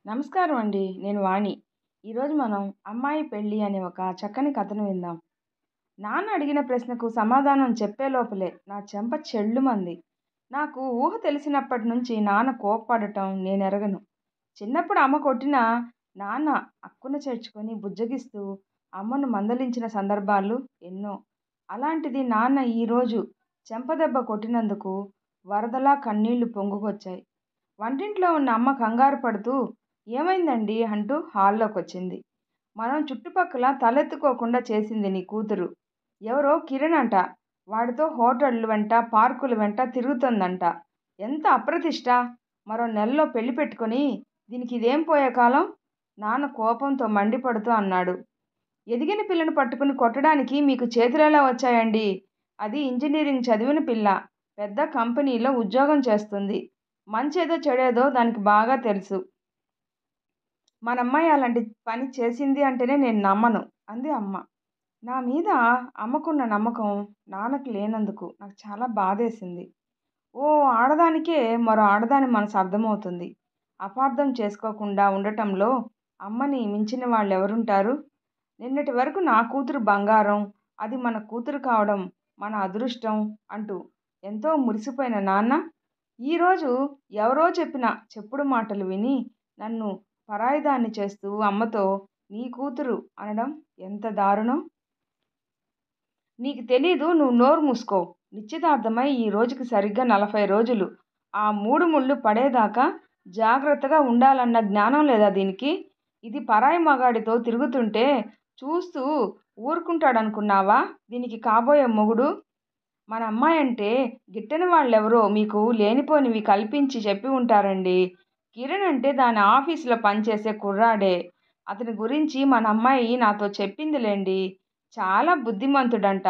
నమస్కారం అండి. నేను వాణి. ఈరోజు మనం అమ్మాయి పెళ్ళి అనే ఒక చక్కని కథను విందాం. నాన్న అడిగిన ప్రశ్నకు సమాధానం చెప్పే లోపలే నా చెంప చెళ్ళుమంది. నాకు ఊహ తెలిసినప్పటి నుంచి నాన్న కోప్పడటం నేనెరగను. చిన్నప్పుడు అమ్మ కొట్టినా నాన్న అక్కున చేర్చుకొని బుజ్జగిస్తూ అమ్మను మందలించిన సందర్భాలు ఎన్నో. అలాంటిది నాన్న ఈరోజు చెంపదెబ్బ కొట్టినందుకు వరదలా కన్నీళ్లు పొంగుకొచ్చాయి. వంటింట్లో ఉన్న అమ్మ కంగారు పడుతూ ఏమైందండి అంటూ హాల్లోకొచ్చింది. మనం చుట్టుపక్కల తలెత్తుకోకుండా చేసింది నీ కూతురు. ఎవరో కిరణ్ అంట. వాడితో హోటళ్ళు వెంట పార్కుల వెంట తిరుగుతుందంట. ఎంత అప్రతిష్ట. మరో నెలలో పెళ్లి పెట్టుకొని దీనికి ఇదేం పోయే కాలం? నాన్న కోపంతో మండిపడుతూ అన్నాడు. ఎదిగిన పిల్లను పట్టుకుని కొట్టడానికి మీకు చేతులెలా వచ్చాయండి? అది ఇంజనీరింగ్ చదివిన పిల్ల. పెద్ద కంపెనీలో ఉద్యోగం చేస్తుంది. మంచేదో చెడేదో దానికి బాగా తెలుసు. మనమ్మాయి అలాంటి పని చేసింది అంటేనే నేను నమ్మను అంది అమ్మ. నా మీద అమ్మకున్న నమ్మకం నాన్నకు లేనందుకు నాకు చాలా బాధేసింది. ఓ ఆడదానికే మరో ఆడదాని మనసు అర్థమవుతుంది. అపార్థం చేసుకోకుండా ఉండటంలో అమ్మని మించిన వాళ్ళు ఎవరుంటారు? నిన్నటి వరకు నా కూతురు బంగారం, అది మన కూతురు కావడం మన అదృష్టం అంటూ ఎంతో మురిసిపోయిన నాన్న ఈరోజు ఎవరో చెప్పిన చెప్పుడు మాటలు విని నన్ను పరాయిదాన్ని చేస్తూ అమ్మతో నీ కూతురు అనడం ఎంత దారుణం. నీకు తెలీదు, నువ్వు నోరు మూసుకో. నిశ్చితార్థమై ఈ రోజుకి సరిగ్గా 40 రోజులు. ఆ 3 ముళ్ళు పడేదాకా జాగ్రత్తగా ఉండాలన్న జ్ఞానం లేదా దీనికి? ఇది పరాయి మగాడితో తిరుగుతుంటే చూస్తూ ఊరుకుంటాడనుకున్నావా దీనికి కాబోయే మొగుడు? మన అమ్మాయి అంటే గిట్టని వాళ్ళెవరో మీకు లేనిపోనివి కల్పించి చెప్పి ఉంటారండి. కిరణ్ అంటే దాని ఆఫీసులో పనిచేసే కుర్రాడే. అతని గురించి మన అమ్మాయి నాతో చెప్పిందిలేండి. చాలా బుద్ధిమంతుడంట.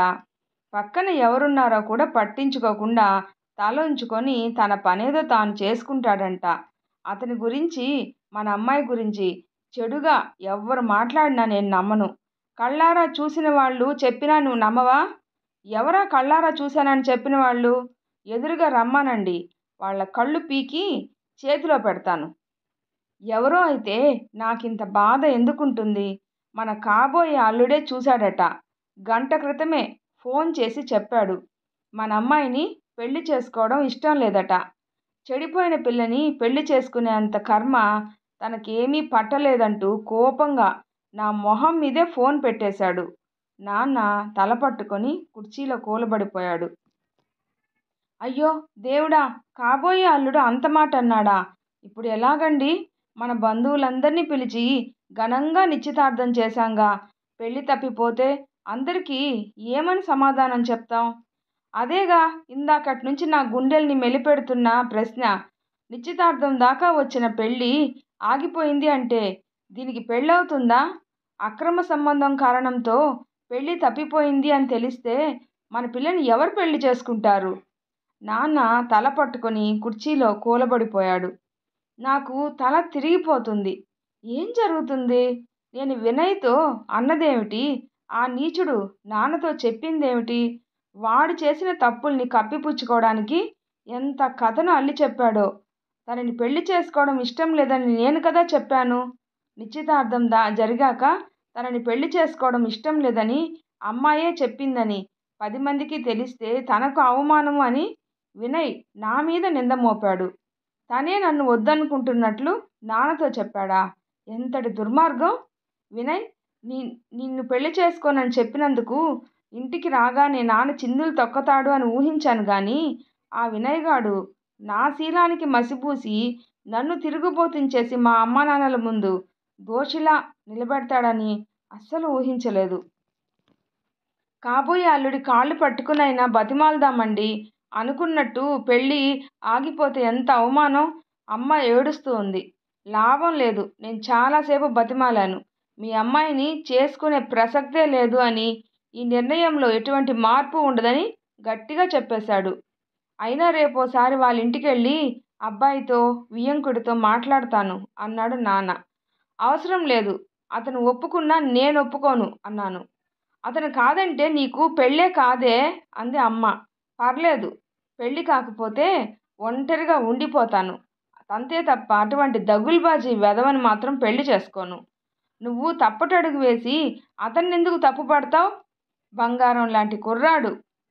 పక్కన ఎవరున్నారో కూడా పట్టించుకోకుండా తలొంచుకొని తన పనేదో తాను చేసుకుంటాడంట. అతని గురించి, మన అమ్మాయి గురించి చెడుగా ఎవ్వరు మాట్లాడినా నేను నమ్మను. కళ్ళారా చూసిన వాళ్ళు చెప్పినా నువ్వు నమ్మవా? ఎవరా కళ్ళారా చూశానని చెప్పిన వాళ్ళు? ఎదురుగా రమ్మనండి. వాళ్ళ కళ్ళు పీకి చేతిలో పెడతాను. ఎవరో అయితే నాకింత బాధ ఎందుకుంటుంది? మన కాబోయే అల్లుడే చూశాడట. గంట క్రితమే ఫోన్ చేసి చెప్పాడు. మన అమ్మాయిని పెళ్లి చేసుకోవడం ఇష్టం లేదట. చెడిపోయిన పిల్లని పెళ్లి చేసుకునేంత కర్మ తనకేమీ పట్టలేదంటూ కోపంగా నా మొహం మీదే ఫోన్ పెట్టేశాడు. నాన్న తల పట్టుకొని కుర్చీలో కూలబడిపోయాడు. అయ్యో దేవుడా! కాబోయే అల్లుడు అంత మాట అన్నాడా? ఇప్పుడు ఎలాగండి? మన బంధువులందరినీ పిలిచి ఘనంగా నిశ్చితార్థం చేశాంగా. పెళ్లి తప్పిపోతే అందరికీ ఏమని సమాధానం చెప్తాం? అదేగా ఇందాకటి నుంచి నా గుండెల్ని మెలిపెడుతున్న ప్రశ్న. నిశ్చితార్థం దాకా వచ్చిన పెళ్ళి ఆగిపోయింది అంటే దీనికి పెళ్ళవుతుందా? అక్రమ సంబంధం కారణంతో పెళ్ళి తప్పిపోయింది అని తెలిస్తే మన పిల్లని ఎవరు పెళ్లి చేసుకుంటారు? నాన్న తల పట్టుకొని కుర్చీలో కూలబడిపోయాడు. నాకు తల తిరిగిపోతుంది. ఏం జరుగుతుంది? నేను వినయ్తో అన్నదేమిటి? ఆ నీచుడు నాన్నతో చెప్పిందేమిటి? వాడు చేసిన తప్పుల్ని కప్పిపుచ్చుకోవడానికి ఎంత కథను అల్లి చెప్పాడో. తనని పెళ్లి చేసుకోవడం ఇష్టం లేదని నేను కదా చెప్పాను. నిశ్చితార్థం జరిగాక తనని పెళ్లి చేసుకోవడం ఇష్టం లేదని అమ్మాయే చెప్పిందని 10 మందికి తెలిస్తే తనకు అవమానం అని వినయ్ నా మీద నింద మోపాడు. తనే నన్ను వద్దనుకుంటున్నట్లు నాన్నతో చెప్పాడా? ఎంతటి దుర్మార్గం! వినయ్ నీ నిన్ను పెళ్లి చేసుకోనని చెప్పినందుకు ఇంటికి రాగానే నాన్న చిందులు తొక్కతాడు అని ఊహించాను గాని ఆ వినయ్ గాడు నా శీలానికి మసిపూసి నన్ను తిరుగుబోతుంచేసి మా అమ్మానాన్నల ముందు దోషిలా నిలబెడతాడని అస్సలు ఊహించలేదు. కాబోయే అల్లుడి కాళ్ళు పట్టుకునైనా బతిమాలుదామండి అనుకున్నట్టు పెళ్ళి ఆగిపోతే ఎంత అవమానం. అమ్మ ఏడుస్తూ ఉంది. లాభం లేదు. నేను చాలాసేపు బతిమాలాను. మీ అమ్మాయిని చేసుకునే ప్రసక్తే లేదు అని, ఈ నిర్ణయంలో ఎటువంటి మార్పు ఉండదని గట్టిగా చెప్పేశాడు. అయినా రేపోసారి వాళ్ళ ఇంటికెళ్ళి అబ్బాయితో వియ్యంకుడితో మాట్లాడతాను అన్నాడు నాన్న. అవసరం లేదు. అతను ఒప్పుకున్నా నేను ఒప్పుకోను అన్నాను. అతను కాదంటే నీకు పెళ్ళే కాదే అంది అమ్మ. పర్లేదు, పెళ్ళి కాకపోతే ఒంటరిగా ఉండిపోతాను. అంతే తప్ప అటువంటి దగుల్బాజీ వెధవని మాత్రం పెళ్లి చేసుకోను. నువ్వు తప్పటడుగు వేసి అతన్నెందుకు తప్పుపడతావు? బంగారం లాంటి కుర్రాడు,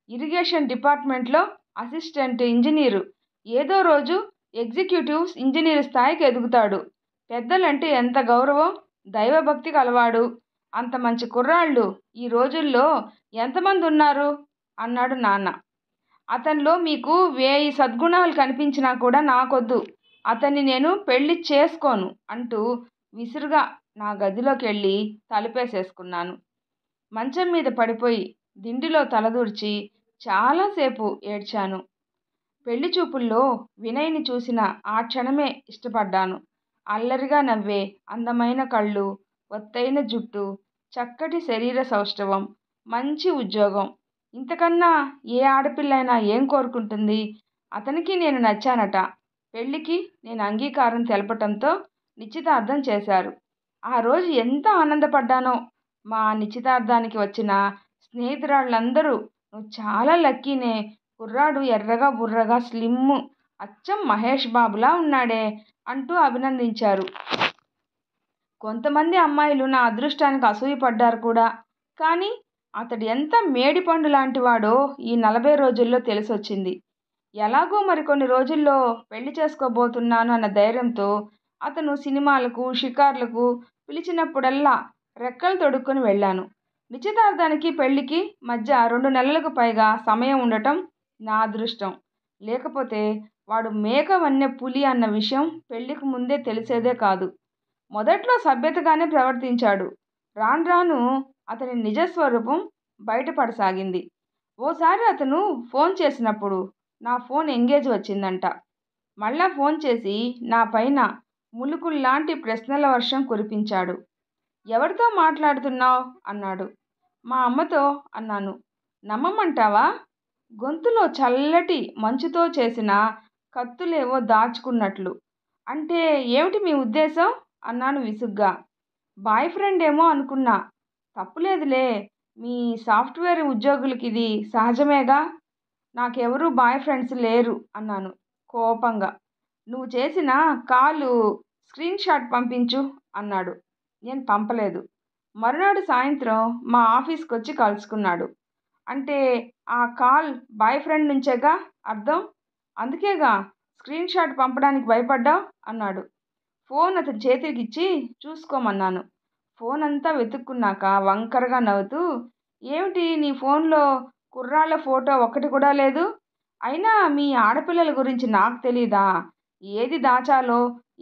ఇరిగేషన్ డిపార్ట్మెంట్లో అసిస్టెంట్ ఇంజనీరు, ఏదో రోజు ఎగ్జిక్యూటివ్ ఇంజనీర్ స్థాయికి ఎదుగుతాడు. పెద్దలంటే ఎంత గౌరవం, దైవభక్తి కలవాడు. అంత మంచి కుర్రాళ్ళు ఈ రోజుల్లో ఎంతమంది ఉన్నారు అన్నాడు నాన్న. అతనిలో మీకు 1000 సద్గుణాలు కనిపించినా కూడా నాకొద్దు, అతన్ని నేను పెళ్లి చేసుకోను అంటూ విసురుగా నా గదిలోకి వెళ్ళి తలుపేసేసుకున్నాను. మంచం మీద పడిపోయి దిండిలో తలదూర్చి చాలాసేపు ఏడ్చాను. పెళ్లి చూపుల్లో వినయ్ని చూసిన ఆ క్షణమే ఇష్టపడ్డాను. అల్లరిగా నవ్వే అందమైన కళ్ళు, ఒత్తైన జుట్టు, చక్కటి శరీర సౌష్ఠవం, మంచి ఉద్యోగం. ఇంతకన్నా ఏ ఆడపిల్లైనా ఏం కోరుకుంటుంది? అతనికి నేను నచ్చానట. పెళ్లికి నేను అంగీకారం తెలపటంతో నిశ్చితార్థం చేశారు. ఆ రోజు ఎంత ఆనందపడ్డానో. మా నిశ్చితార్థానికి వచ్చిన స్నేహితురాళ్ళందరూ నువ్వు చాలా లక్కీనే, కుర్రాడు ఎర్రగా బుర్రగా స్లిమ్, అచ్చం మహేష్ బాబులా ఉన్నాడే అంటూ అభినందించారు. కొంతమంది అమ్మాయిలు నా అదృష్టానికి అసూయపడ్డారు కూడా. కానీ అతడు ఎంత మేడిపండు లాంటివాడో ఈ 40 రోజుల్లో తెలిసొచ్చింది. ఎలాగో మరికొన్ని రోజుల్లో పెళ్లి చేసుకోబోతున్నాను అన్న ధైర్యంతో అతను సినిమాలకు, షికార్లకు పిలిచినప్పుడల్లా రెక్కలు తొడుక్కొని వెళ్ళాను. నిశ్చితార్థానికి పెళ్లికి మధ్య 2 నెలలకు పైగా సమయం ఉండటం నా అదృష్టం. లేకపోతే వాడు మేక వన్నె పులి అన్న విషయం పెళ్లికి ముందే తెలిసేదే కాదు. మొదట్లో సభ్యతగానే ప్రవర్తించాడు. రాను రాను అతని నిజస్వరూపం బయటపడసాగింది. ఓసారి అతను ఫోన్ చేసినప్పుడు నా ఫోన్ ఎంగేజ్ వచ్చిందంట. మళ్ళా ఫోన్ చేసి నా పైన ములుకుల్లాంటి ప్రశ్నల వర్షం కురిపించాడు. ఎవరితో మాట్లాడుతున్నావు అన్నాడు. మా అమ్మతో అన్నాను. నమ్మమంటావా? గొంతులో చల్లటి మంచుతో చేసిన కత్తులేవో దాచుకున్నట్లు. అంటే ఏమిటి మీ ఉద్దేశం అన్నాను విసుగ్గా. బాయ్ ఫ్రెండ్ ఏమో అనుకున్నా. తప్పులేదులే, మీ సాఫ్ట్వేర్ ఉద్యోగులకి ఇది సహజమేగా. నాకెవరూ బాయ్ ఫ్రెండ్స్ లేరు అన్నాను కోపంగా. నువ్వు చేసిన కాలు స్క్రీన్ షాట్ పంపించు అన్నాడు. నేను పంపలేదు. మరునాడు సాయంత్రం మా ఆఫీస్కి వచ్చి కలుసుకున్నాడు. అంటే ఆ కాల్ బాయ్ ఫ్రెండ్ నుంచేగా అర్థం. అందుకేగా స్క్రీన్ షాట్ పంపడానికి భయపడ్డావు అన్నాడు. ఫోన్ అతని చేతికిచ్చి చూసుకోమన్నాను. ఫోన్ అంతా వెతుక్కున్నాక వంకరగా నవ్వుతూ, ఏమిటి నీ ఫోన్లో కుర్రాళ్ళ ఫోటో ఒక్కటి కూడా లేదు? అయినా మీ ఆడపిల్లల గురించి నాకు తెలీదా? ఏది దాచాలో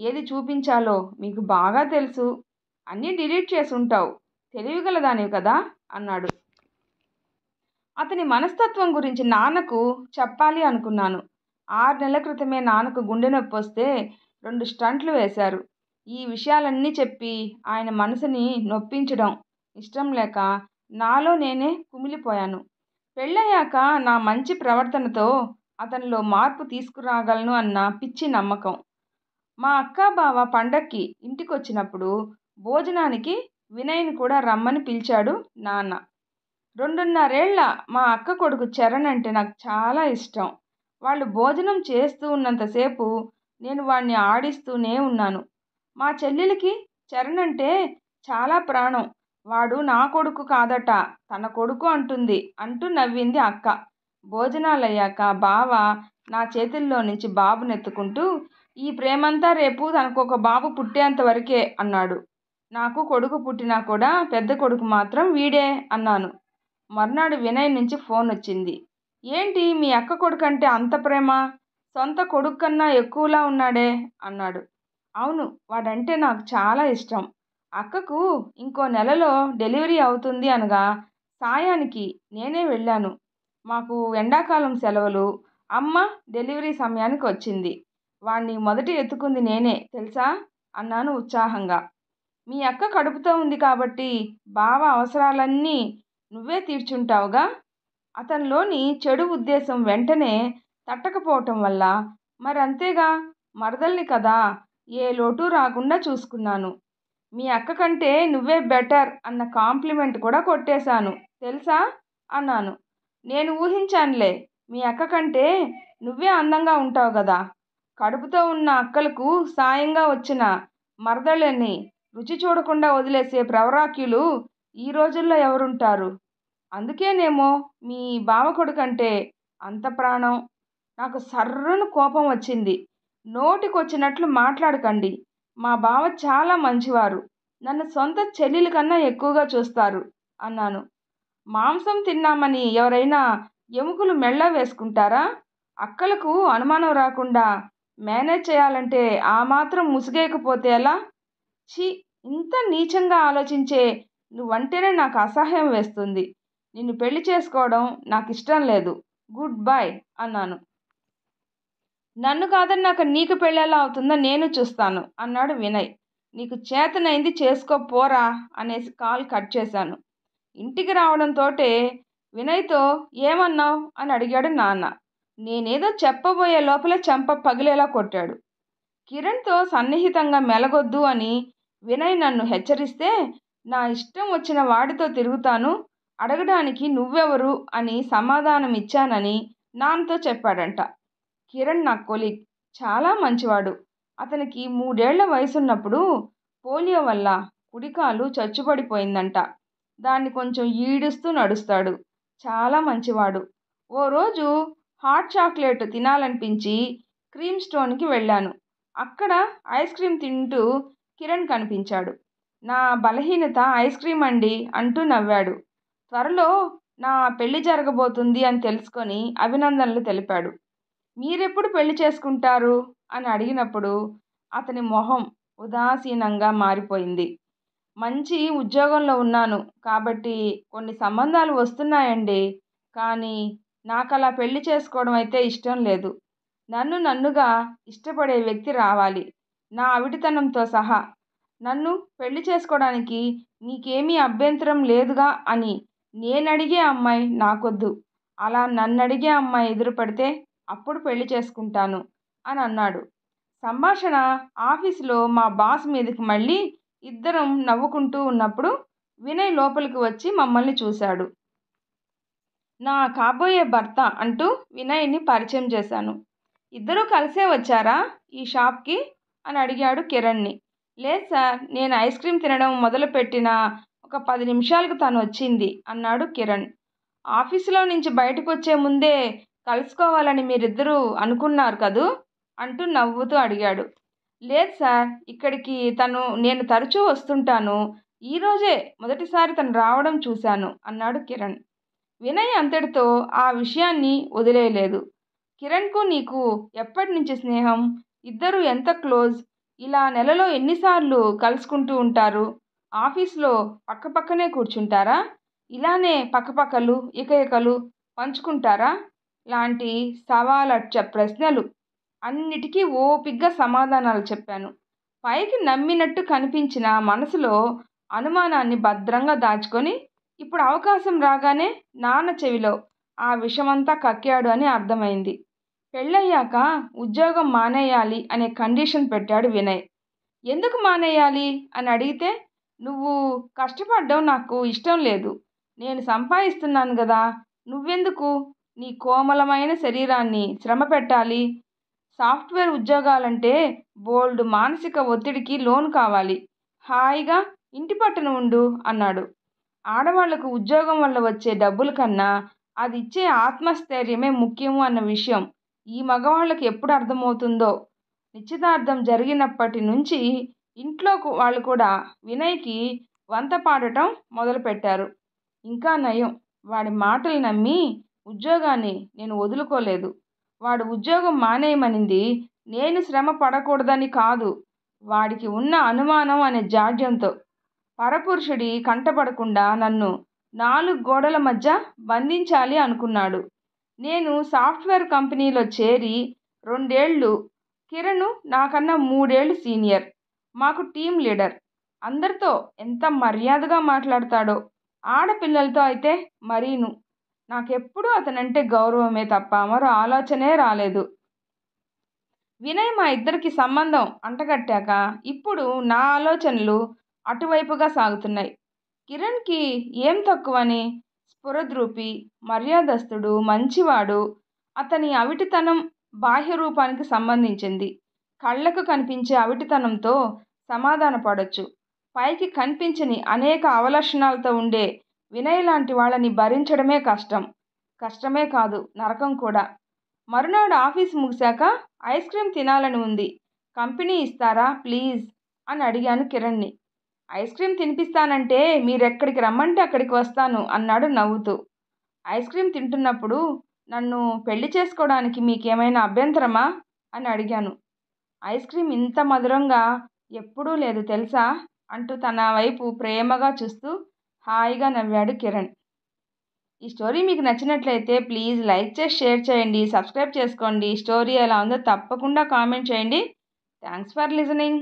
ఏది చూపించాలో మీకు బాగా తెలుసు. అన్నీ డిలీట్ చేసి ఉంటావు. తెలివిగలదానివి కదా అన్నాడు. అతని మనస్తత్వం గురించి నాన్నకు చెప్పాలి అనుకున్నాను. 6 నెలల క్రితమే నాన్నకు గుండె నొప్పి వస్తే 2 స్టంట్లు వేశారు. ఈ విషయాలన్నీ చెప్పి ఆయన మనసుని నొప్పించడం ఇష్టం లేక నాలో నేనే కుమిలిపోయాను. పెళ్ళయ్యాక నా మంచి ప్రవర్తనతో అతనిలో మార్పు తీసుకురాగలను అన్న పిచ్చి నమ్మకం. మా అక్క బావ పండక్కి ఇంటికొచ్చినప్పుడు భోజనానికి వినయ్ని కూడా రమ్మని పిలిచాడు నాన్న. 2.5 ఏళ్ల మా అక్క కొడుకు చరణ్ అంటే నాకు చాలా ఇష్టం. వాళ్ళు భోజనం చేస్తూ ఉన్నంతసేపు నేను వాడిని ఆడిస్తూనే ఉన్నాను. మా చెల్లెలికి చరణ్ అంటే చాలా ప్రాణం. వాడు నా కొడుకు కాదట, తన కొడుకు అంటుంది అంటూ నవ్వింది అక్క. భోజనాలయ్యాక బావ నా చేతుల్లో నుంచి బాబునెత్తుకుంటూ, ఈ ప్రేమంతా రేపు తనకొక బాబు పుట్టేంత వరకే అన్నాడు. నాకు కొడుకు పుట్టినా కూడా పెద్ద కొడుకు మాత్రం వీడే అన్నాను. మర్నాడు వినయ్ నుంచి ఫోన్ వచ్చింది. ఏంటి మీ అక్క కొడుకు అంటే అంత ప్రేమ? సొంత కొడుకు కన్నా ఎక్కువలా ఉన్నాడే అన్నాడు. అవును, వాడంటే నాకు చాలా ఇష్టం. అక్కకు ఇంకో నెలలో డెలివరీ అవుతుంది అనగా సాయానికి నేనే వెళ్ళాను. మాకు ఎండాకాలం సెలవులు. అమ్మ డెలివరీ సమయానికి వచ్చింది. వాణ్ణి మొదట ఎత్తుకుంది నేనే తెలుసా అన్నాను ఉత్సాహంగా. మీ అక్క కడుపుతో ఉంది కాబట్టి బావ అవసరాలన్నీ నువ్వే తీర్చుంటావుగా. అతనిలోని చెడు ఉద్దేశం వెంటనే తట్టకపోవటం వల్ల మరంతేగా, మరదల్ని కదా, ఏ లోటు రాకుండా చూసుకున్నాను. మీ అక్క కంటే నువ్వే బెటర్ అన్న కాంప్లిమెంట్ కూడా కొట్టేశాను తెలుసా అన్నాను. నేను ఊహించానులే, మీ అక్క కంటే నువ్వే అందంగా ఉంటావు కదా. కడుపుతో ఉన్న అక్కలకు సాయంగా వచ్చిన మరదళ్ళని రుచి చూడకుండా వదిలేసే ప్రవరాక్యులు ఈ రోజుల్లో ఎవరుంటారు? అందుకేనేమో మీ బావ కొడుకంటే అంత ప్రాణం. నాకు సర్రున కోపం వచ్చింది. నోటికొచ్చినట్లు మాట్లాడకండి. మా బావ చాలా మంచివారు. నన్ను సొంత చెల్లెలి కన్నా ఎక్కువగా చూస్తారు అన్నాను. మాంసం తిన్నామని ఎవరైనా ఎముకలు మెళ్ళో వేసుకుంటారా? అక్కలకు అనుమానం రాకుండా మేనేజ్ చేయాలంటే ఆ మాత్రం ముసుగేయకపోతే ఎలా? ఛీ! ఇంత నీచంగా ఆలోచించే నువ్వంటేనే నాకు అసహ్యం వేస్తుంది. నిన్ను పెళ్లి చేసుకోవడం నాకిష్టం లేదు. గుడ్ బై అన్నాను. నన్ను కాదన్నాక నీకు పెళ్ళెలా అవుతుందో నేను చూస్తాను అన్నాడు వినయ్. నీకు చేతనైంది చేసుకో పోరా అనేసి కాల్ కట్ చేశాను. ఇంటికి రావడంతోటే వినయ్తో ఏమన్నావు అని అడిగాడు నాన్న. నేనేదో చెప్పబోయే లోపలే చెంప పగిలేలా కొట్టాడు. కిరణ్తో సన్నిహితంగా మెలగొద్దు అని వినయ్ నన్ను హెచ్చరిస్తే నా ఇష్టం వచ్చిన వాడితో తిరుగుతాను, అడగడానికి నువ్వెవరు అని సమాధానం ఇచ్చానని నాన్నతో చెప్పాడంట. కిరణ్ నా కొలీగ్, చాలా మంచివాడు. అతనికి 3 ఏళ్ల వయసున్నప్పుడు పోలియో వల్ల కుడికాలు చచ్చుబడిపోయిందంట. దాన్ని కొంచెం ఈడుస్తూ నడుస్తాడు. చాలా మంచివాడు. ఓ రోజు హాట్ చాక్లెట్ తినాలనిపించి క్రీమ్ స్టోన్కి వెళ్ళాను. అక్కడ ఐస్ క్రీమ్ తింటూ కిరణ్ కనిపించాడు. నా బలహీనత ఐస్ క్రీమ్ అండి అంటూ నవ్వాడు. త్వరలో నా పెళ్లి జరగబోతుంది అని తెలుసుకొని అభినందనలు తెలిపాడు. మీరెప్పుడు పెళ్లి చేసుకుంటారు అని అడిగినప్పుడు అతని మొహం ఉదాసీనంగా మారిపోయింది. మంచి ఉద్యోగంలో ఉన్నాను కాబట్టి కొన్ని సంబంధాలు వస్తున్నాయండి. కానీ నాకలా పెళ్లి చేసుకోవడం అయితే ఇష్టం లేదు. నన్నుగా ఇష్టపడే వ్యక్తి రావాలి, నా అవిటితనంతో సహా. నన్ను పెళ్లి చేసుకోవడానికి మీకేమీ అభ్యంతరం లేదుగా అని నేనడిగే అమ్మాయి నాకొద్దు. అలా నన్నడిగే అమ్మాయి ఎదురుపడితే అప్పుడు పెళ్లి చేసుకుంటాను అని అన్నాడు. సంభాషణ ఆఫీసులో మా బాస్ మీదకి మళ్ళీ ఇద్దరం నవ్వుకుంటూ ఉన్నప్పుడు వినయ్ లోపలికి వచ్చి మమ్మల్ని చూశాడు. నా కాబోయే భర్త అంటూ వినయ్ని పరిచయం చేశాను. ఇద్దరూ కలిసే వచ్చారా ఈ షాప్కి అని అడిగాడు కిరణ్ని. లేదు సార్, నేను ఐస్ క్రీమ్ తినడం మొదలుపెట్టిన ఒక 10 నిమిషాలకు తను వచ్చింది అన్నాడు కిరణ్. ఆఫీసులో నుంచి బయటకు వచ్చే ముందే కలుసుకోవాలని మీరిద్దరూ అనుకున్నారు కదూ అంటూ నవ్వుతూ అడిగాడు. లేదు సార్, ఇక్కడికి నేను తరచూ వస్తుంటాను. ఈరోజే మొదటిసారి తను రావడం చూశాను అన్నాడు కిరణ్. వినయ్ అంతటితో ఆ విషయాన్ని వదిలేయలేదు. కిరణ్కు నీకు ఎప్పటి నుంచి స్నేహం? ఇద్దరు ఎంత క్లోజ్? ఇలా నెలలో ఎన్నిసార్లు కలుసుకుంటూ ఉంటారు? ఆఫీస్లో పక్కపక్కనే కూర్చుంటారా? ఇలానే పక్కపక్కలు ఇకలు పంచుకుంటారా లాంటి సవాలచ్చ ప్రశ్నలు అన్నిటికీ ఓపిగ్గా సమాధానాలు చెప్పాను. పైకి నమ్మినట్టు కనిపించిన మనసులో అనుమానాన్ని భద్రంగా దాచుకొని ఇప్పుడు అవకాశం రాగానే నాన్న చెవిలో ఆ విషమంతా కక్కాడు అని అర్థమైంది. పెళ్ళయ్యాక ఉద్యోగం మానేయాలి అనే కండిషన్ పెట్టాడు వినయ్. ఎందుకు మానేయాలి అని అడిగితే, నువ్వు కష్టపడ్డం నాకు ఇష్టం లేదు. నేను సంపాదిస్తున్నాను కదా, నువ్వెందుకు నీ కోమలమైన శరీరాన్ని శ్రమ పెట్టాలి? సాఫ్ట్వేర్ ఉద్యోగాలంటే బోల్డు మానసిక ఒత్తిడికి లోను కావాలి. హాయిగా ఇంటి పట్టున ఉండు అన్నాడు. ఆడవాళ్లకు ఉద్యోగం వల్ల వచ్చే డబ్బుల కన్నా అది ఇచ్చే ఆత్మస్థైర్యమే ముఖ్యము అన్న విషయం ఈ మగవాళ్ళకి ఎప్పుడు అర్థమవుతుందో. నిశ్చితార్థం జరిగినప్పటి నుంచి ఇంట్లో వాళ్ళు కూడా వినయ్కి వంత పాడటం మొదలుపెట్టారు. ఇంకా నయం, వాడి మాటలు నమ్మి ఉద్యోగాన్ని నేను వదులుకోలేదు. వాడు ఉద్యోగం మానేయమనింది నేను శ్రమ పడకూడదని కాదు, వాడికి ఉన్న అనుమానం అనే జాడ్యంతో. పరపురుషుడి కంటపడకుండా నన్ను 4 గోడల మధ్య బంధించాలి అనుకున్నాడు. నేను సాఫ్ట్వేర్ కంపెనీలో చేరి 2 ఏళ్ళు. కిరణ్ నాకన్నా 3 ఏళ్ళు సీనియర్. మాకు టీం లీడర్. అందరితో ఎంత మర్యాదగా మాట్లాడతాడో, ఆడపిల్లలతో అయితే మరీను. నాకెప్పుడూ అతనంటే గౌరవమే తప్ప మరో ఆలోచనే రాలేదు. వినయ్ మా ఇద్దరికి సంబంధం అంటగట్టాక ఇప్పుడు నా ఆలోచనలు అటువైపుగా సాగుతున్నాయి. కిరణ్కి ఏం తక్కువని? స్ఫురద్రూపి, మర్యాదస్తుడు, మంచివాడు. అతని అవిటితనం బాహ్య రూపానికి సంబంధించింది. కళ్ళకు కనిపించే అవిటితనంతో సమాధానపడొచ్చు. పైకి కనిపించని అనేక అవలక్షణాలతో ఉండే వినయ్ లాంటి వాళ్ళని భరించడమే కష్టం. కష్టమే కాదు, నరకం కూడా. మరునాడు ఆఫీస్ ముగిశాక ఐస్ క్రీమ్ తినాలని ఉంది. కంపెనీ ఇస్తారా ప్లీజ్ అని అడిగాను కిరణ్ని. ఐస్ క్రీమ్ తినిపిస్తానంటే మీరెక్కడికి రమ్మంటే అక్కడికి వస్తాను అన్నాడు నవ్వుతూ. ఐస్ క్రీమ్ తింటున్నప్పుడు నన్ను పెళ్లి చేసుకోవడానికి మీకేమైనా అభ్యంతరమా అని అడిగాను. ఐస్ క్రీమ్ ఇంత మధురంగా ఎప్పుడూ లేదు తెలుసా అంటూ తన వైపు ప్రేమగా చూస్తూ హాయిగా నవ్వాడు కిరణ్. ఈ స్టోరీ మీకు నచ్చినట్లయితే ప్లీజ్ లైక్ చేసి షేర్ చేయండి, సబ్స్క్రైబ్ చేసుకోండి. స్టోరీ ఎలా ఉందో తప్పకుండా కామెంట్ చేయండి. Thanks for listening.